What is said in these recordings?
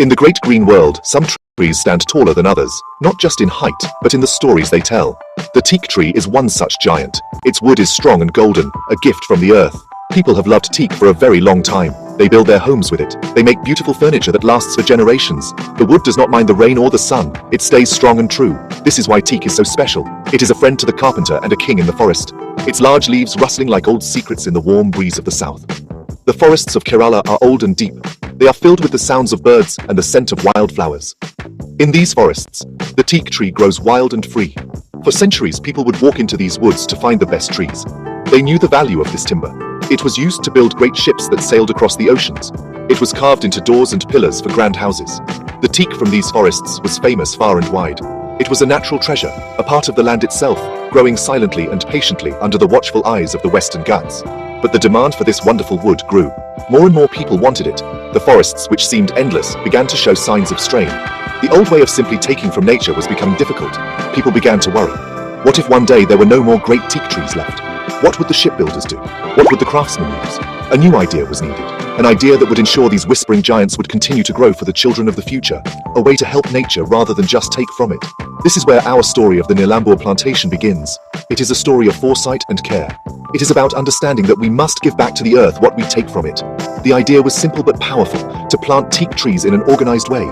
In the great green world, some trees stand taller than others, not just in height, but in the stories they tell. The teak tree is one such giant. Its wood is strong and golden, a gift from the earth. People have loved teak for a very long time. They build their homes with it. They make beautiful furniture that lasts for generations. The wood does not mind the rain or the sun. It stays strong and true. This is why teak is so special. It is a friend to the carpenter and a king in the forest. Its large leaves rustling like old secrets in the warm breeze of the south. The forests of Kerala are old and deep. They are filled with the sounds of birds and the scent of wildflowers. In these forests, the teak tree grows wild and free. For centuries, people would walk into these woods to find the best trees. They knew the value of this timber. It was used to build great ships that sailed across the oceans. It was carved into doors and pillars for grand houses. The teak from these forests was famous far and wide. It was a natural treasure, a part of the land itself, growing silently and patiently under the watchful eyes of the Western Ghats. But the demand for this wonderful wood grew. More and more people wanted it. The forests, which seemed endless, began to show signs of strain. The old way of simply taking from nature was becoming difficult. People began to worry. What if one day there were no more great teak trees left? What would the shipbuilders do? What would the craftsmen use? A new idea was needed. An idea that would ensure these whispering giants would continue to grow for the children of the future. A way to help nature rather than just take from it. This is where our story of the Nilambur Plantation begins. It is a story of foresight and care. It is about understanding that we must give back to the earth what we take from it. The idea was simple but powerful, to plant teak trees in an organized way.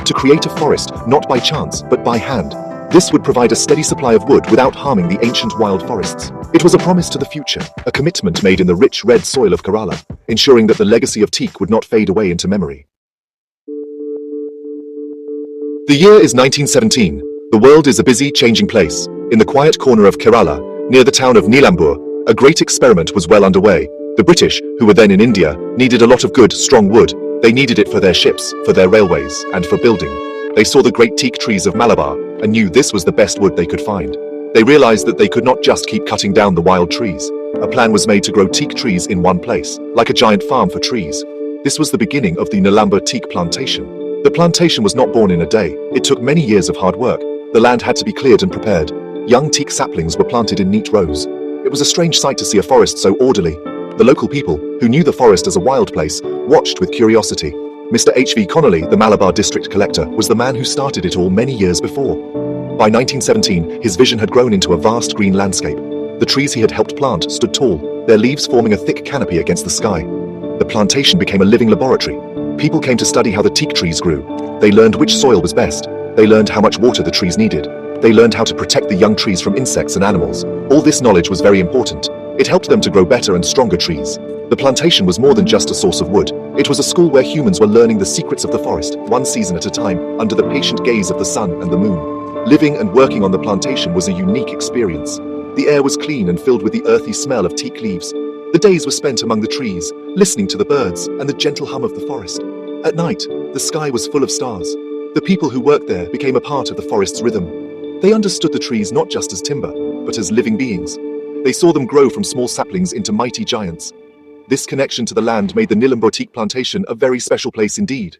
To create a forest, not by chance, but by hand. This would provide a steady supply of wood without harming the ancient wild forests. It was a promise to the future, a commitment made in the rich red soil of Kerala, ensuring that the legacy of teak would not fade away into memory. The year is 1917. The world is a busy, changing place. In the quiet corner of Kerala, near the town of Nilambur, a great experiment was well underway. The British, who were then in India, needed a lot of good, strong wood. They needed it for their ships, for their railways, and for building. They saw the great teak trees of Malabar and knew this was the best wood they could find. They realized that they could not just keep cutting down the wild trees. A plan was made to grow teak trees in one place, like a giant farm for trees. This was the beginning of the Nilambur Teak Plantation. The plantation was not born in a day. It took many years of hard work. The land had to be cleared and prepared. Young teak saplings were planted in neat rows. It was a strange sight to see a forest so orderly. The local people, who knew the forest as a wild place, watched with curiosity. Mr. H.V. Connolly, the Malabar district collector, was the man who started it all many years before. By 1917, his vision had grown into a vast green landscape. The trees he had helped plant stood tall, their leaves forming a thick canopy against the sky. The plantation became a living laboratory. People came to study how the teak trees grew. They learned which soil was best. They learned how much water the trees needed. They learned how to protect the young trees from insects and animals. All this knowledge was very important. It helped them to grow better and stronger trees. The plantation was more than just a source of wood. It was a school where humans were learning the secrets of the forest, one season at a time, under the patient gaze of the sun and the moon. Living and working on the plantation was a unique experience. The air was clean and filled with the earthy smell of teak leaves. The days were spent among the trees, listening to the birds and the gentle hum of the forest. At night, the sky was full of stars. The people who worked there became a part of the forest's rhythm. They understood the trees not just as timber, but as living beings. They saw them grow from small saplings into mighty giants. This connection to the land made the Nilambur Teak Plantation a very special place indeed.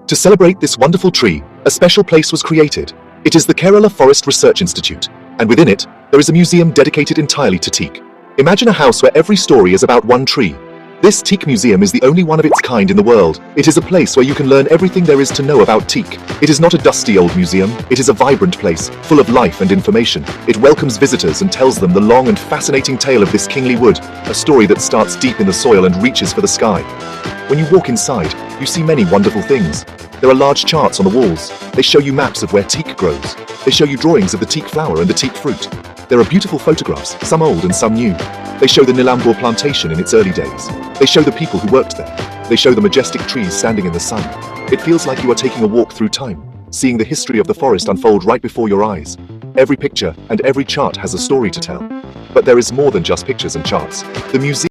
To celebrate this wonderful tree, a special place was created. It is the Kerala Forest Research Institute, and within it, there is a museum dedicated entirely to teak. Imagine a house where every story is about one tree. This teak museum is the only one of its kind in the world. It is a place where you can learn everything there is to know about teak. It is not a dusty old museum. It is a vibrant place, full of life and information. It welcomes visitors and tells them the long and fascinating tale of this kingly wood, a story that starts deep in the soil and reaches for the sky. When you walk inside, you see many wonderful things. There are large charts on the walls. They show you maps of where teak grows. They show you drawings of the teak flower and the teak fruit. There are beautiful photographs, some old and some new. They show the Nilambur plantation in its early days. They show the people who worked there. They show the majestic trees standing in the sun. It feels like you are taking a walk through time, seeing the history of the forest unfold right before your eyes. Every picture and every chart has a story to tell. But there is more than just pictures and charts. The museum